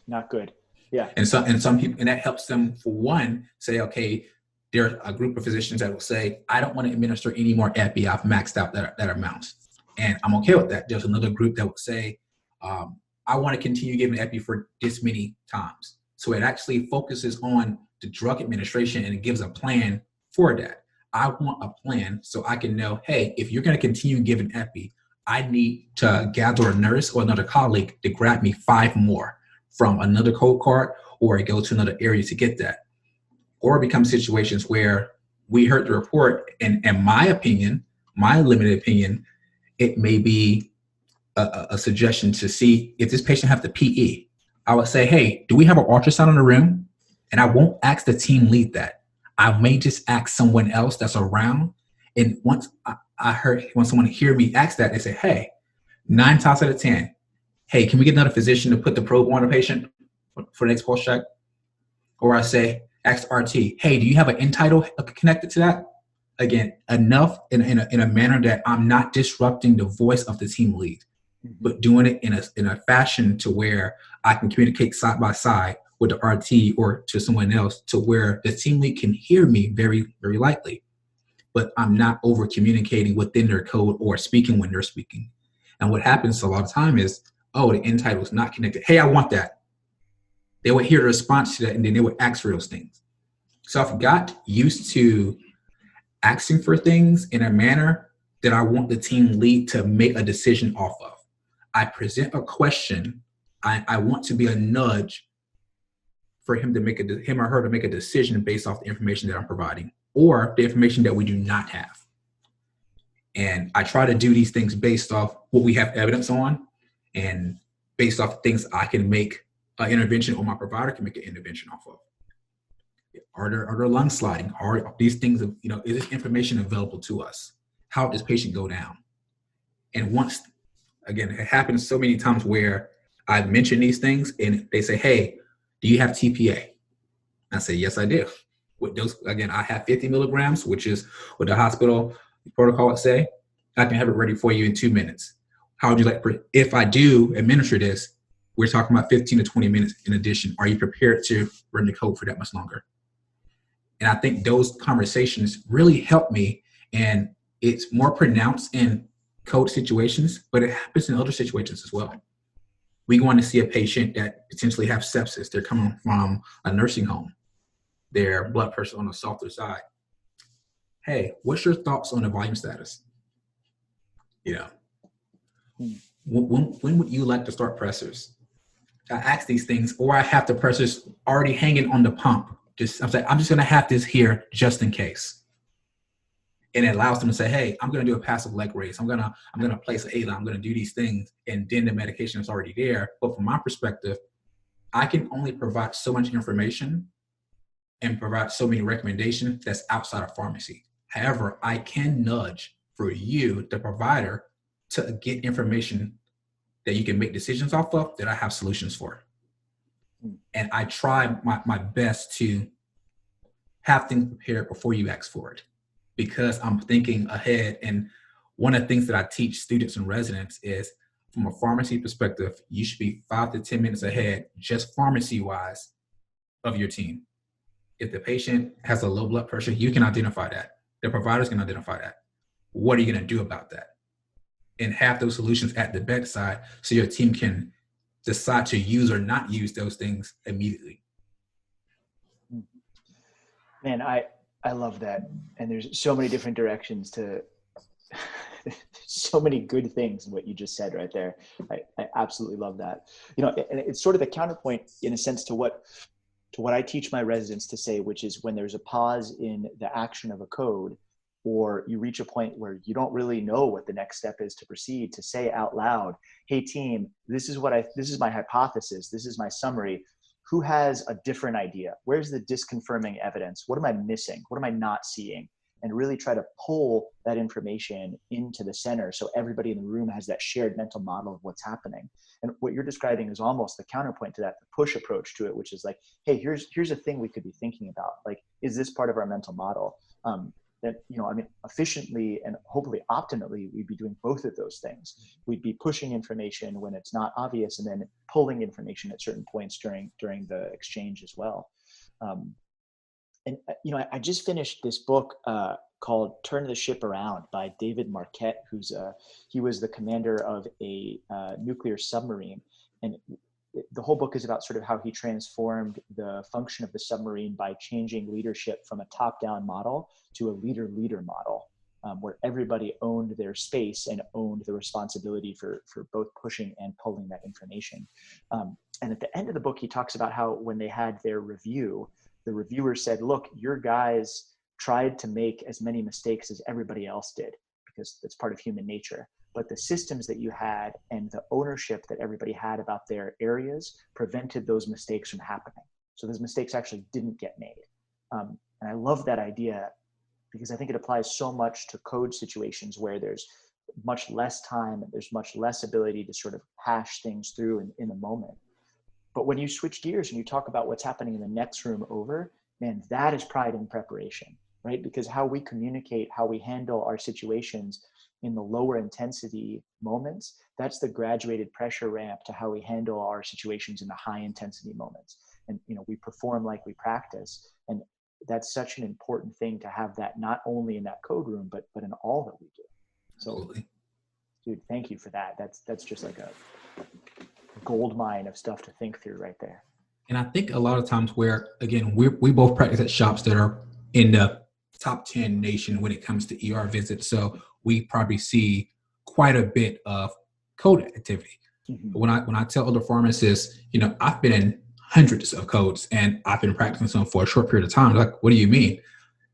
Not good. Yeah. And some people, and that helps them, for one, say, okay, there's a group of physicians that will say, I don't want to administer any more epi. I've maxed out that amount. And I'm okay with that. There's another group that will say, I want to continue giving epi for this many times. So it actually focuses on the drug administration, and it gives a plan for that. I want a plan so I can know, hey, if you're going to continue giving epi, I need to gather a nurse or another colleague to grab me 5 more from another code card, or go to another area to get that. Or it becomes situations where we heard the report, and in my opinion, my limited opinion, it may be a suggestion to see if this patient have the PE. I would say, hey, do we have an ultrasound in the room? And I won't ask the team lead that. I may just ask someone else that's around. And once when someone hear me ask that, they say, hey, 9 times out of 10, hey, can we get another physician to put the probe on the patient for the next pulse check? Or I say, ask RT, hey, do you have an end title connected to that? Again, enough in a manner that I'm not disrupting the voice of the team lead, but doing it in a fashion to where I can communicate side by side with the RT or to someone else, to where the team lead can hear me very, very lightly, but I'm not over communicating within their code or speaking when they're speaking. And what happens a lot of time is, oh, the end title is not connected. Hey, I want that. They would hear the response to that, and then they would ask for those things. So I've got used to asking for things in a manner that I want the team lead to make a decision off of. I present a question. I want to be a nudge for him or her to make a decision based off the information that I'm providing, or the information that we do not have. And I try to do these things based off what we have evidence on, and based off things I can make an intervention, or my provider can make an intervention off of. Are there lung sliding? Are these things, is this information available to us? How does this patient go down? And once, again, it happens so many times where I mention these things and they say, hey, do you have TPA? I say, yes, I do. With those, again, I have 50 milligrams, which is what the hospital protocol would say. I can have it ready for you in 2 minutes. How would you like, if I do administer this, we're talking about 15 to 20 minutes in addition. Are you prepared to run the code for that much longer? And I think those conversations really help me, and it's more pronounced in code situations, but it happens in other situations as well. We go on to see a patient that potentially have sepsis. They're coming from a nursing home. Their blood pressure on the softer side. Hey, what's your thoughts on the volume status? When would you like to start pressors? I ask these things, or I have the pressors already hanging on the pump. I'm just going to have this here just in case. And it allows them to say, hey, I'm going to do a passive leg raise. I'm going to place an ALA. I'm going to do these things. And then the medication is already there. But from my perspective, I can only provide so much information and provide so many recommendations that's outside of pharmacy. However, I can nudge for you, the provider, to get information that you can make decisions off of that I have solutions for. And I try my best to have things prepared before you ask for it, because I'm thinking ahead. And one of the things that I teach students and residents is, from a pharmacy perspective, you should be 5 to 10 minutes ahead, just pharmacy wise, of your team. If the patient has a low blood pressure, you can identify that. The providers can identify that. What are you going to do about that? And have those solutions at the bedside so your team can decide to use or not use those things immediately. Man, I love that. And there's so many different directions to so many good things in what you just said right there. I absolutely love that. You know, and it's sort of the counterpoint in a sense to what I teach my residents to say, which is when there's a pause in the action of a code, or you reach a point where you don't really know what the next step is to proceed, to say out loud, hey team, this is my hypothesis. This is my summary. Who has a different idea? Where's the disconfirming evidence? What am I missing? What am I not seeing? And really try to pull that information into the center so everybody in the room has that shared mental model of what's happening. And what you're describing is almost the counterpoint to that, the push approach to it, which is like, hey, here's a thing we could be thinking about. Like, is this part of our mental model? That, you know, I mean, efficiently and hopefully optimally, we'd be doing both of those things. We'd be pushing information when it's not obvious, and then pulling information at certain points during the exchange as well. And, you know, I just finished this book called Turn the Ship Around by David Marquette, he was the commander of a nuclear submarine. And the whole book is about sort of how he transformed the function of the submarine by changing leadership from a top-down model to a leader-leader model, where everybody owned their space and owned the responsibility for both pushing and pulling that information. And at the end of the book, he talks about how when they had their review, the reviewer said, look, your guys tried to make as many mistakes as everybody else did, because that's part of human nature. But the systems that you had and the ownership that everybody had about their areas prevented those mistakes from happening. So those mistakes actually didn't get made. And I love that idea, because I think it applies so much to code situations where there's much less time, there's much less ability to sort of hash things through in the moment. But when you switch gears and you talk about what's happening in the next room over, man, that is pride in preparation, right? Because how we communicate, how we handle our situations in the lower intensity moments, that's the graduated pressure ramp to how we handle our situations in the high intensity moments. And, you know, we perform like we practice. And that's such an important thing to have that not only in that code room, but in all that we do. So, Absolutely. Dude, thank you for that. That's just like a gold mine of stuff to think through right there. And I think a lot of times where, again, we both practice at shops that are in the top 10 nation when it comes to ER visits. So we probably see quite a bit of code activity. Mm-hmm. But when I tell other pharmacists, you know, I've been in hundreds of codes and I've been practicing some for a short period of time. Like, what do you mean?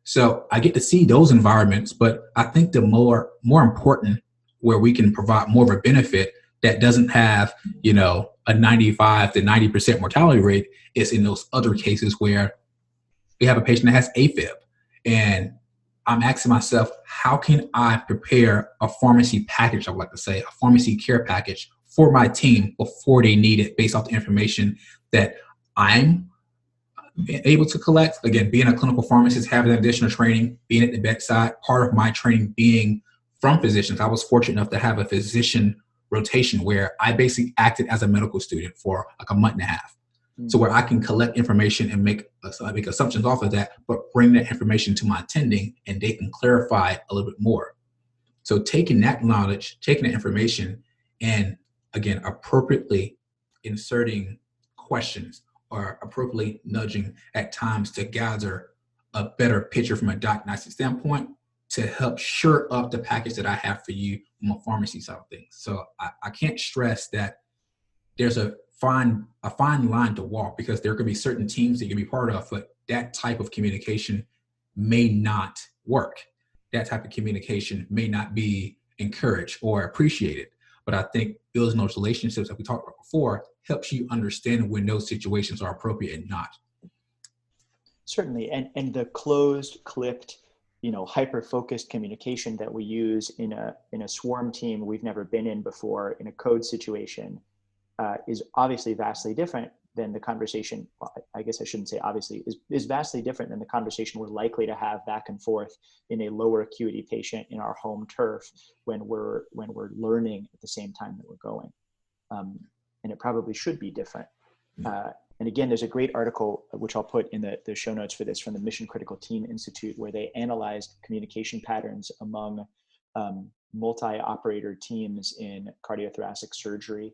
So I get to see those environments, but I think the more important, where we can provide more of a benefit that doesn't have, you know, a 95 to 90% mortality rate, is in those other cases where we have a patient that has AFib. And I'm asking myself, how can I prepare a pharmacy package, I would like to say, a pharmacy care package for my team before they need it, based off the information that I'm able to collect. Again, being a clinical pharmacist, having additional training, being at the bedside, part of my training being from physicians. I was fortunate enough to have a physician rotation where I basically acted as a medical student for like a month and a half. So where I can collect information and make assumptions off of that, but bring that information to my attending and they can clarify it a little bit more. So taking that knowledge, taking that information, and again, appropriately inserting questions or appropriately nudging at times to gather a better picture from a diagnostic standpoint to help shore up the package that I have for you from a pharmacy side of things. So I can't stress that there's a fine line to walk, because there could be certain teams that you can be part of, but that type of communication may not work. that type of communication may not be encouraged or appreciated. But I think building those relationships that we talked about before helps you understand when those situations are appropriate and not. Certainly, and the closed, clipped, hyper-focused communication that we use in a swarm team we've never been in before in a code situation is obviously vastly different than the conversation. Well, I guess I shouldn't say obviously, is vastly different than the conversation we're likely to have back and forth in a lower acuity patient in our home turf when we're learning at the same time that we're going, and it probably should be different. And again, there's a great article, which I'll put in the show notes for this, from the Mission Critical Team Institute, where they analyzed communication patterns among multi-operator teams in cardiothoracic surgery,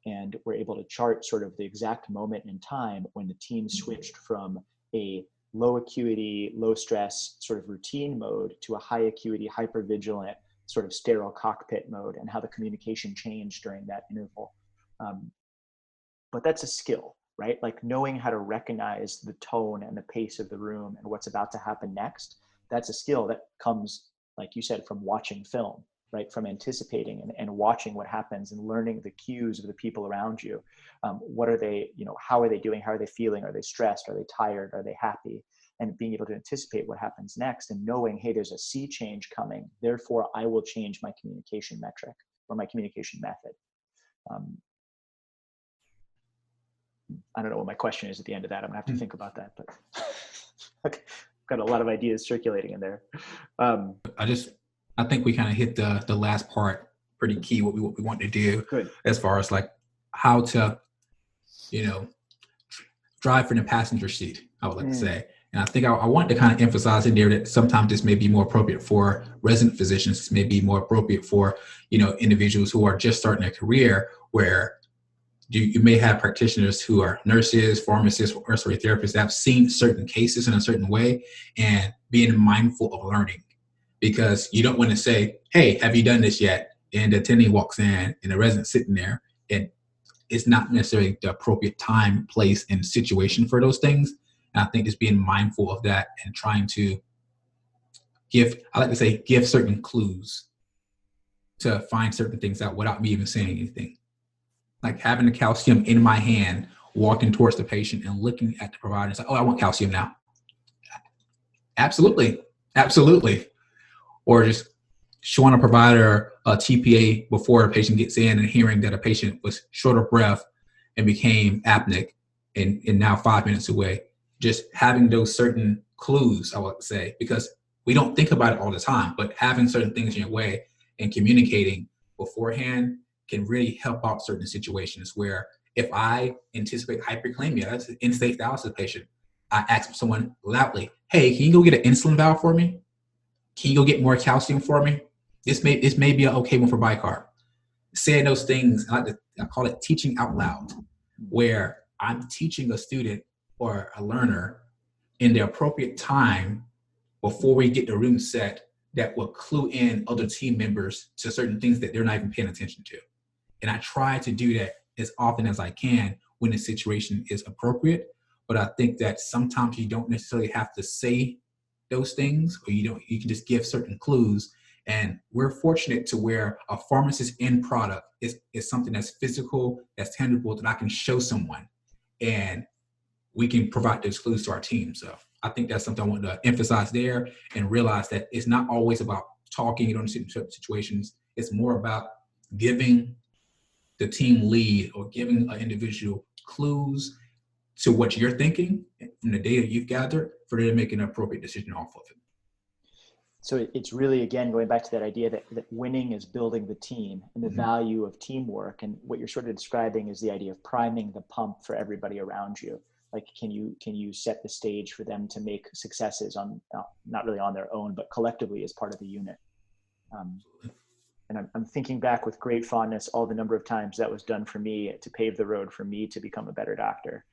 and were able to chart sort of the exact moment in time when the team switched from a low acuity, low stress sort of routine mode to a high acuity, hypervigilant sort of sterile cockpit mode, and how the communication changed during that interval. But that's a skill, right? Like knowing how to recognize the tone and the pace of the room and what's about to happen next. That's a skill that comes, like you said, from watching film, right? From anticipating and watching what happens and learning the cues of the people around you. What are they, how are they doing? How are they feeling? Are they stressed? Are they tired? Are they happy? And being able to anticipate what happens next and knowing, hey, there's a sea change coming. Therefore, I will change my communication metric or my communication method. I don't know what my question is at the end of that. I'm gonna have to think about that, but I've got a lot of ideas circulating in there. I think we kind of hit the last part pretty key, what we want to do. Good. As far as like how to, drive from the passenger seat, I would like to say. And I think I want to kind of emphasize in there that sometimes this may be more appropriate for resident physicians. This may be more appropriate for, individuals who are just starting a career, where you may have practitioners who are nurses, pharmacists, or respiratory therapists that have seen certain cases in a certain way, and being mindful of learning. Because you don't want to say, hey, have you done this yet? And the attending walks in and the resident's sitting there, and it's not necessarily the appropriate time, place, and situation for those things. And I think just being mindful of that and trying to give certain clues to find certain things out without me even saying anything. Like having the calcium in my hand, walking towards the patient and looking at the provider and say, oh, I want calcium now. Absolutely. Absolutely. Or just showing a provider a TPA before a patient gets in and hearing that a patient was short of breath and became apneic and now 5 minutes away. Just having those certain clues, I would say, because we don't think about it all the time, but having certain things in your way and communicating beforehand can really help out certain situations where if I anticipate hyperkalemia, that's an in-state dialysis patient, I ask someone loudly, hey, can you go get an insulin valve for me? Can you go get more calcium for me? This may be an okay one for bicarb. Saying those things, I call it teaching out loud, where I'm teaching a student or a learner in the appropriate time before we get the room set that will clue in other team members to certain things that they're not even paying attention to. And I try to do that as often as I can when the situation is appropriate. But I think that sometimes you don't necessarily have to say those things, or you can just give certain clues. And we're fortunate to where a pharmacist end product is something that's physical, that's tangible, that I can show someone, and we can provide those clues to our team. So I think that's something I want to emphasize there, and realize that it's not always about talking in certain situations. It's more about giving the team lead or giving an individual clues to what you're thinking from the data you've gathered for them to make an appropriate decision off of it. So it's really, again, going back to that idea that winning is building the team and the value of teamwork. And what you're sort of describing is the idea of priming the pump for everybody around you. Like, can you set the stage for them to make successes on, not really on their own, but collectively as part of the unit. And I'm thinking back with great fondness all the number of times that was done for me to pave the road for me to become a better doctor,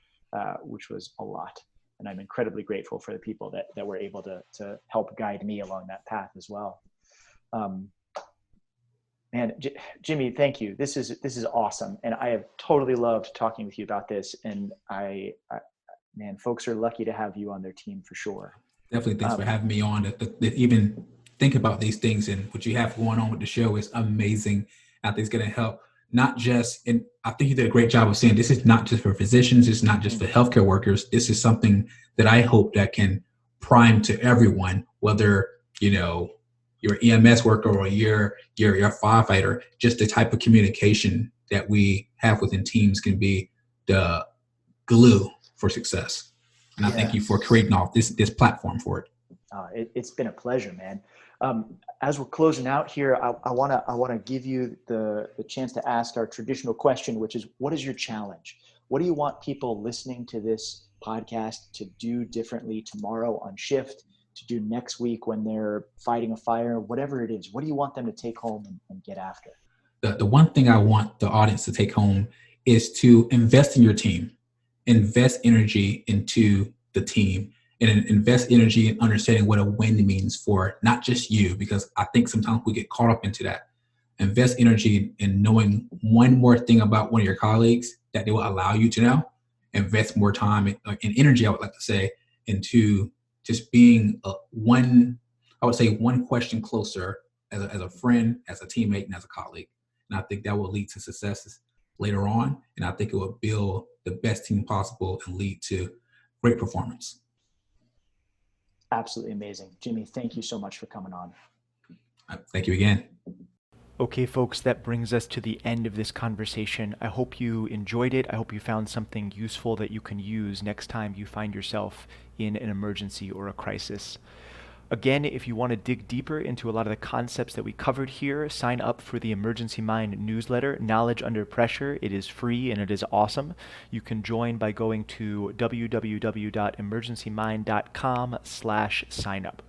which was a lot. And I'm incredibly grateful for the people that were able to help guide me along that path as well. Man, Jimmy, thank you. This is awesome. And I have totally loved talking with you about this. And man, folks are lucky to have you on their team for sure. Definitely. Thanks for having me on. That even think about these things, and what you have going on with the show is amazing. I think it's going to help not just, and I think you did a great job of saying this is not just for physicians, it's not just for healthcare workers. This is something that I hope that can prime to everyone, whether, you're an EMS worker or you're a firefighter. Just the type of communication that we have within teams can be the glue for success. And I thank you for creating all this platform for it. It's been a pleasure, man. As we're closing out here, I want to give you the chance to ask our traditional question, which is, what is your challenge? What do you want people listening to this podcast to do differently tomorrow on shift, to do next week when they're fighting a fire, whatever it is? What do you want them to take home and get after? The one thing I want the audience to take home is to invest in your team, invest energy into the team, and invest energy in understanding what a win means for not just you, because I think sometimes we get caught up into that. Invest energy in knowing one more thing about one of your colleagues that they will allow you to know. Invest more time and energy, I would like to say, into just being one question closer as a friend, as a teammate, and as a colleague. And I think that will lead to successes later on. And I think it will build the best team possible and lead to great performance. Absolutely amazing. Jimmy, thank you so much for coming on. Thank you again. Okay, folks, that brings us to the end of this conversation. I hope you enjoyed it. I hope you found something useful that you can use next time you find yourself in an emergency or a crisis. Again, if you want to dig deeper into a lot of the concepts that we covered here, sign up for the Emergency Mind newsletter, Knowledge Under Pressure. It is free and it is awesome. You can join by going to www.emergencymind.com/signup.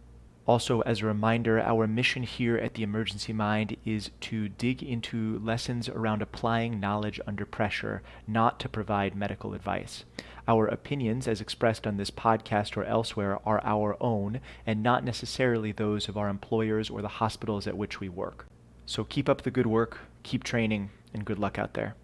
Also, as a reminder, our mission here at the Emergency Mind is to dig into lessons around applying knowledge under pressure, not to provide medical advice. Our opinions, as expressed on this podcast or elsewhere, are our own and not necessarily those of our employers or the hospitals at which we work. So keep up the good work, keep training, and good luck out there.